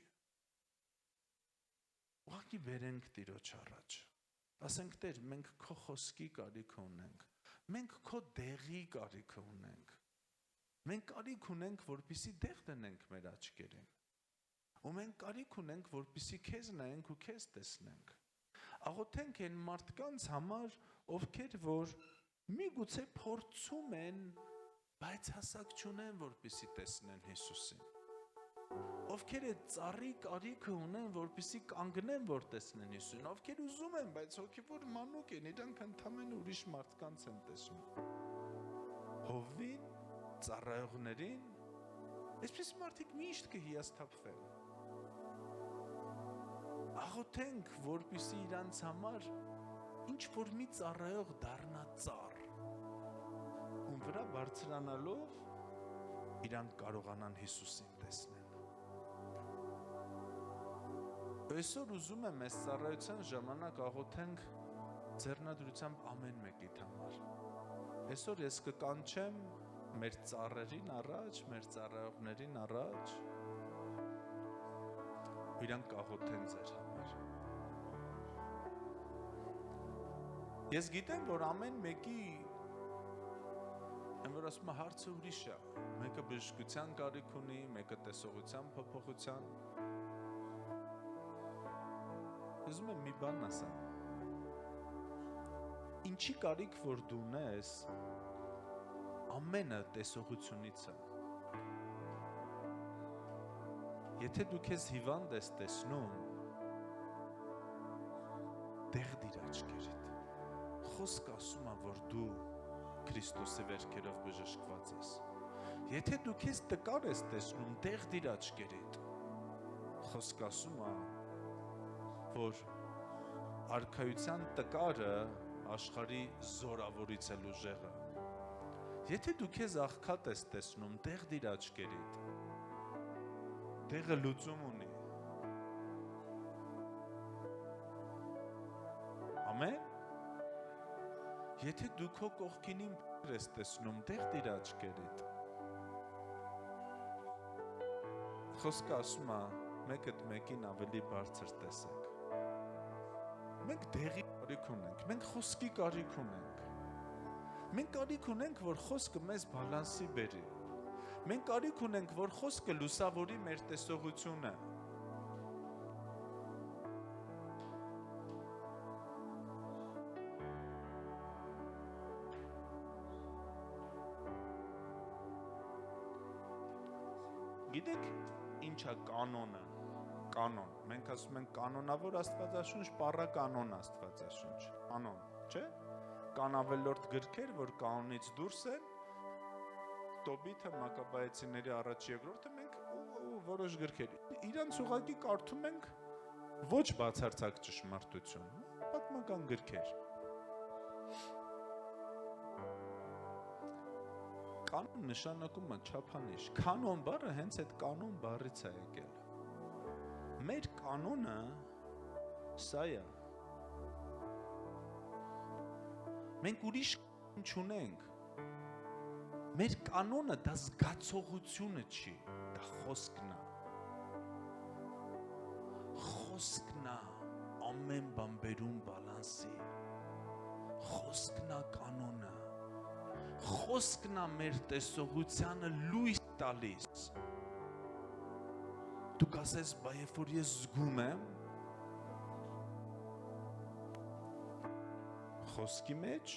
ուղղակի բերենք Տիրոջ առաջ, ասենք Տեր, մենք քո խոսքի կարիք ունենք, մենք քո դեղի կարիք ունենք, մենք կարիք ունենք, որպեսզի դեղ դնենք մեր աչքերին, ու մենք կարիք ունենք, որպեսզի քեզ նայենք ու քեզ տեսնենք, աղոթենք այն մարդկանց համար, ովքեր որ միգուցե փորձում են, բայց հասակ չունեն, որպեսզի տեսնեն Հիսուսին, ովքեր այդ ծառի կարիքը ունեն, որպեսզի կանգնեն, որ տեսնեն Հիսուսին, ովքեր ուզում են, բայց հոգևոր մանուկ են, իրանք ընդամենը ուրիշ մարդկանց են տեսնում, Հովին, ծառայողներին, այսպես մարդիկ միշտ կհիասթափվեն, աղոթենք, որպեսզի իրանց համար ինչ որ մի ծառայող դառնա ծառ, ում վրա բարձրանալով իրանք կարողանան Հիսուսին տեսնել։ Այսօր ուզում եմ այս ծառայության ժամանակ աղոթենք ձեռնադրությամբ ամեն մեկիդ համար։ Այսօր ես կկանչեմ մեր ծառերին առաջ, մեր ծառայողներին առաջ, իրանք աղոթեն ձեր համար։ Ես գիտեմ, որ ամեն մեկի որ ասում հարցը ուրիշ է, մեկը բժշկության կարիք ունի, մեկը տեսողության փոփոխության։ Ուզում եմ մի բան ասեմ։ Ինչի կարիք որ դու ունես, ամենը տեսողությունից է։ Եթե դու քեզ հիվանդ ես տեսնում, դեղ դիր աչքերիդ։ Խոսք ասում է, որ դու Քրիստոսի վերքերով բժշկված ես։ Եթե դու քեզ տկար ես տեսնում, դեղ դիր աչքերիդ։ Խոսք ասում է, որ արքայության տկարը աշխարհի զորավորից էլ ուժեղը։ Եթե դու քեզ աղքատ ես տեսնում, դեղ դիր աչքերիդ։ Դեղը լուծում ունի։ Ամեն։ Եթե դու քո կողքինին ես տեսնում, դեղ դիր աչքերիդ։ Խոսքը ասում է, մեկդ մեկին ավելի բարձր տեսեք։ Մենք դեղի կարիք ունենք, մենք խոսքի կարիք ունենք։ Մենք կարիք ունենք, որ խոսքը մեզ բալանսի բերի։ Մենք կարիք ունենք, որ խոսքը լուսավորի մեր տեսողությունը։ Գիտեք ինչ է կանոնը, կանոն, մենք ասում ենք կանոնավոր աստվածաշունչ, պառա կանոն աստվածաշունչ, կանոն, չէ, կանավելորդ գրքեր, որ կանոնից դուրս են, Տոբիթը, Մակաբայեցիների առաջ երկրորդը մենք որոշ գրքեր, իրանց ուղղակի կարդում ենք ոչ բացարձակ ճշմարտություն, պատմական գրքեր։ Կանոն նշանակում է չափանիշ, կանոն բառը հենց այդ կանոն բառից է եկել։ Մեր կանոնը սա է։ Մենք ուրիշ չունենք։ Մեր կանոնը դա զգացողությունը չի, դա խոսքն է։ Խոսքն է ամեն բան բերում բալանսի։ Խոսքն է կանոնը։ Խոսքն է մեր տեսողությանը լույս տալիս։ Դու կասես, բա երբ որ ես զգում եմ, խոսքի մեջ,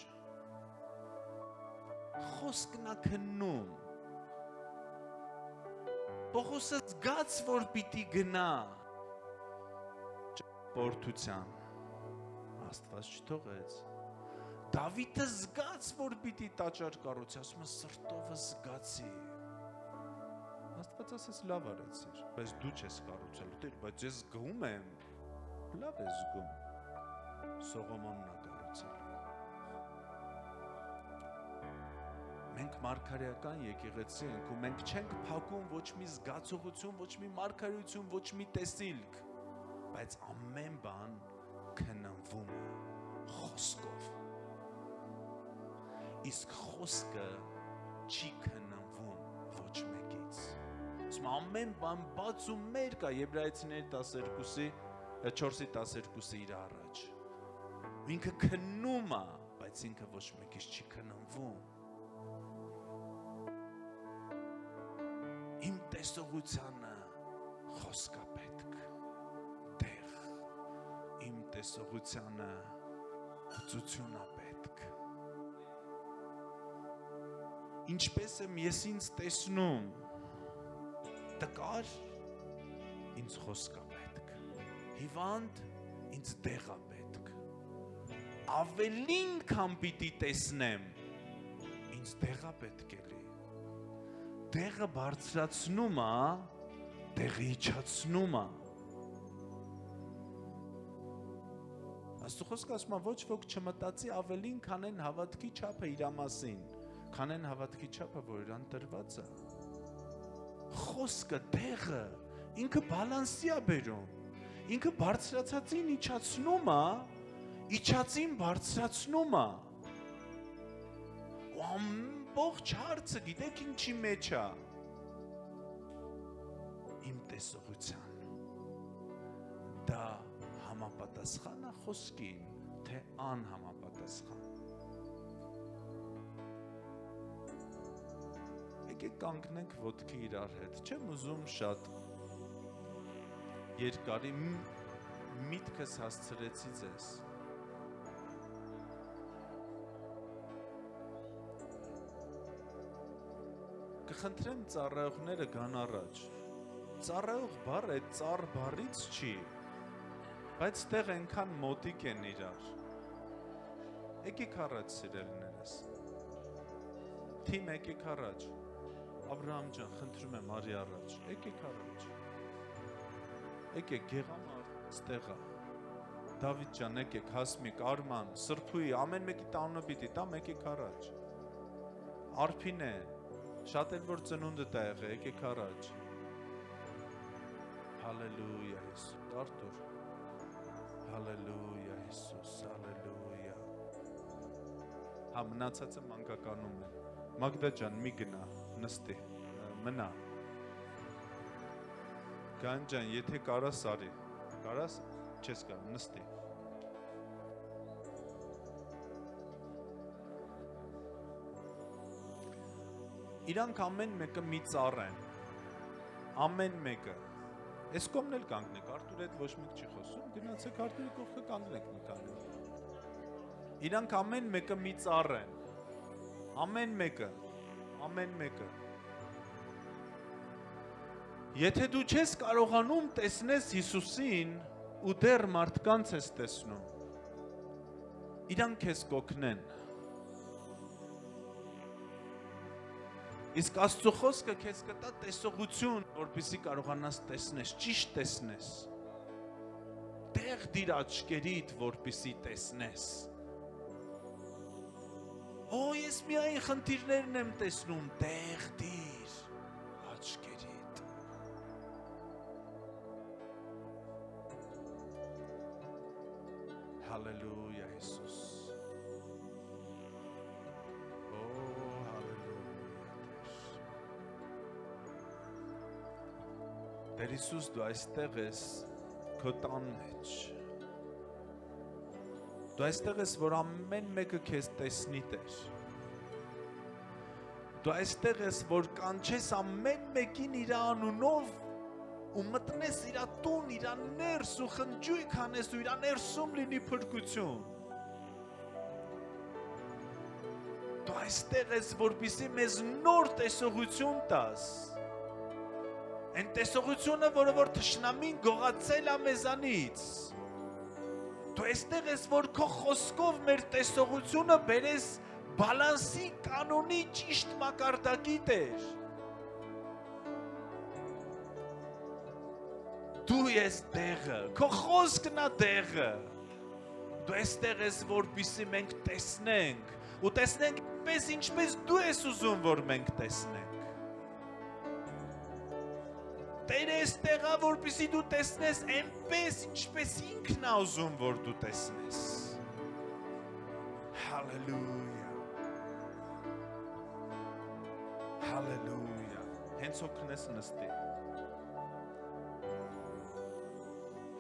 խոսքն է քննում։ Պողոսը զգաց, որ պիտի գնա ճամփորդության, Աստված չթողեց։ Դավիթը զգաց, որ պիտի տաճար կառուցի, ասում է սրտովը զգացի։ Բայց ասես լավ արեցիր, բայց դու չես կառուցել, Տեր, բայց ես զգում եմ, լավ ես զգում, Սողոմոնն է կառուցել։ Մենք մարգարեական եկեղեցի ենք ու մենք չենք փակում ոչ մի զգացողություն, ոչ մի մարգարեություն, ոչ մի տեսիլք, բայց ամեն բան քննվում է խոսքով։ Իսկ խոսքը չի քննվում ոչ մեկից։ Իսկ ամեն բան բաց ու մեր կա Եբրայեցիների 12-ի 4-ի 12-ի իր առաջ։ Ինքը քննում է, բայց ինքը ոչ մեկից չի քննվում։ Իմ տեսողությանը խոսքա պետք, տեղ, իմ տեսողությանը հծություն է պետք։ Ինչպես եմ ես ինձ տեսնում, տկար, ինձ խոսքա պետք, հիվանդ, ինձ տեղ է պետք, ավելին քան պիտի տեսնեմ, ինձ տեղ է պետք էլի, տեղը բարձրացնում է, տեղը իջացնում է։ Աստծո խոսքը ասում է, ոչ ոք չմտածի ավելին, քան են հավատքի չափը իր մասին, քան են հավատքի չափը, որ իրան տրված է։ Խոսքը, տեղը, ինքը բալանսի է բերում, ինքը բարձրացածին իջացնում է, իջածին բարձրացնում է։ Ու ամբողջ հարցը գիտեք ինչի մեջ է։ Իմ տեսողության։ Դա համապատասխան է խոսքին, թե անհամապատասխան։ Եկեք կանգնենք ոտքի իրար հետ, չեմ ուզում շատ երկարի միտքս հասցրեցի ձեզ։ Կխնդրեմ ծառայողները գան առաջ։ Ծառայող բառը ծառ բառից չի, բայց տեղ ենքան մոտիկ են իրար։ Եկեք առաջ սիրելիներս։ Թիմ եկեք առաջ։ Աբրահամ ջան, խնդրում եմ արի առաջ։ Եկեք առաջ։ Եկեք Գեղամար, ստեղա։ Դավիթ ջան, եկեք Հասմիկ, Արման, Սրբուի, ամեն մեկի տանունը պիտի տամ, եկեք առաջ։ Արփինե, շատ էլ որ ծնունդը տա եղե, եկեք առաջ։ Հալելույա Հիսուս, Արտուր։ Հալելույա Հիսուս, հալելույա։ Հա, մնացածը մանկականում է։ Մագդա ջան, մի գնա, նստի, մնա։ Գան ջան, եթե կարաս արի, կարաս, չես կար, նստի։ Իրանք ամեն մեկը մի ծառ են, ամեն մեկը, ես կոմն էլ կանգնեք, Արտուր հետ ոչ մեկ չի խոսում, գնացեք Արտուրի կողքը կանգնեք մի կանգնեք, իրանք ամեն մեկը մի ծառ են, ամեն մեկը, եթե դու չես կարողանում տեսնես Հիսուսին ու դեռ մարդկանց ես տեսնում, իրանք ես կօգնեն, Իսկ Աստծո խոսքը քեզ կտա տեսողություն, որպեսզի կարողանաս տեսնես, ճիշտ տեսնես։ Տեղ դիր աչքերիդ, որպեսզի տեսնես։ Օ, ես միայն խնդիրներն եմ տեսնում, տեղ դիր աչքերիդ։ Հալելույա Հիսուս։ Տեր Հիսուս, դու այստեղ ես քո տան մեջ։ Դու այստեղ ես, որ ամեն մեկը քեզ տեսնի, Տեր։ Դու այստեղ ես, որ կանչես ամեն մեկին իր անունով ու մտնես իր տուն, իր ներս ու խնջույք անես ու իր ներսում լինի փրկություն։ Դու այստեղ ես, որպեսզի մեզ նոր տեսողություն տաս։ Են տեսողությունը, որը որ թշնամին գողացել է մեզանից։ Դու այստեղ ես, որ քո խոսքով մեր տեսողությունը բերես բալանսի կանոնի ճիշտ մակարդակի, Տեր։ Դու ես տեղը, քո խոսքն է տեղը։ Դու այստեղ ես, որպեսզի մենք տեսնենք, ու տեսնենք պես ինչպես դու ես ուզում, որ մենք տեսնենք։ Տերը այստեղ է, որպեսզի դու տեսնես այնպես, ինչպես ինքն է ուզում, որ դու տեսնես։ Հալելույա։ Հալելույա։ Հենց օգնես նստի։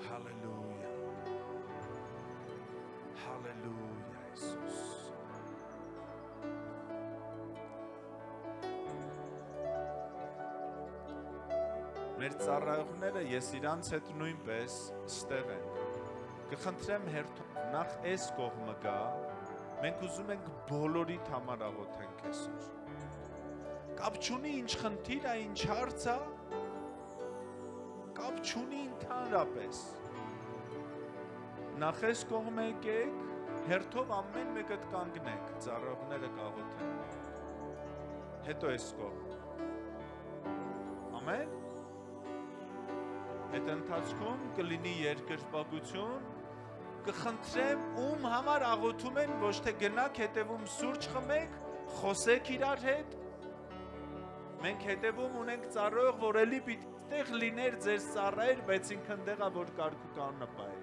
Հալելույա։ Հալելույա, Իսուս։ Մեր ծառայողները ես իրանց հետ նույնպես ստեղ ենք։ Կխնդրեմ հերթով նախ այս կողմը գա, մենք ուզում ենք բոլորիդ համար աղոթենք այսօր։ Կապ չունի ինչ խնդիր է, ինչ հարց է, կապ չունի ընդհանրապես։ Նախ այս կողմը եկեք, հերթով ամեն մեկդ կանգնեք, ծառայողները կաղոթեն։ Հետո այս կողմ։ Ամեն։ Այդ ընթացքում կլինի երկրպագություն, կխնդրեմ ում համար աղոթում են, ոչ թե գնաք հետևում սուրճ խմեք, խոսեք իրար հետ, մենք հետևում ունենք ծառայող, որ էլի պիտի լիներ ձեր ծառայեր, բայց ինքն դեղա, որ կարգ ու կանոնը պահի։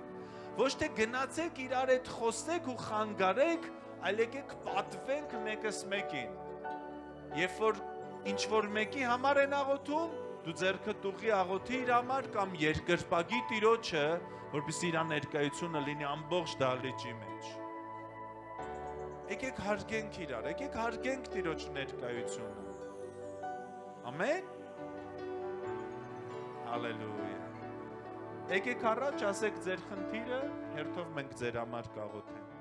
Ոչ թե գնացեք իրար հետ խոսեք ու խանգարեք, այլ եկեք պատվենք մեկս մեկին։ Երբ որ ինչ որ մեկի համար են աղոթում, դու ձեռքը տուղի աղոթի իր համար կամ երկրպագի տիրոջը, որպեսզի իր ներկայությունը լինի ամբողջ դահլիճի մեջ։ Եկեք հարգենք իրար, եկեք հարգենք տիրոջ ներկայությունը։ Ամեն։ Հալելույա։ Եկեք առաջ ասեք ձեր խնդիրը, հերթով մենք ձեր համար կաղոթենք։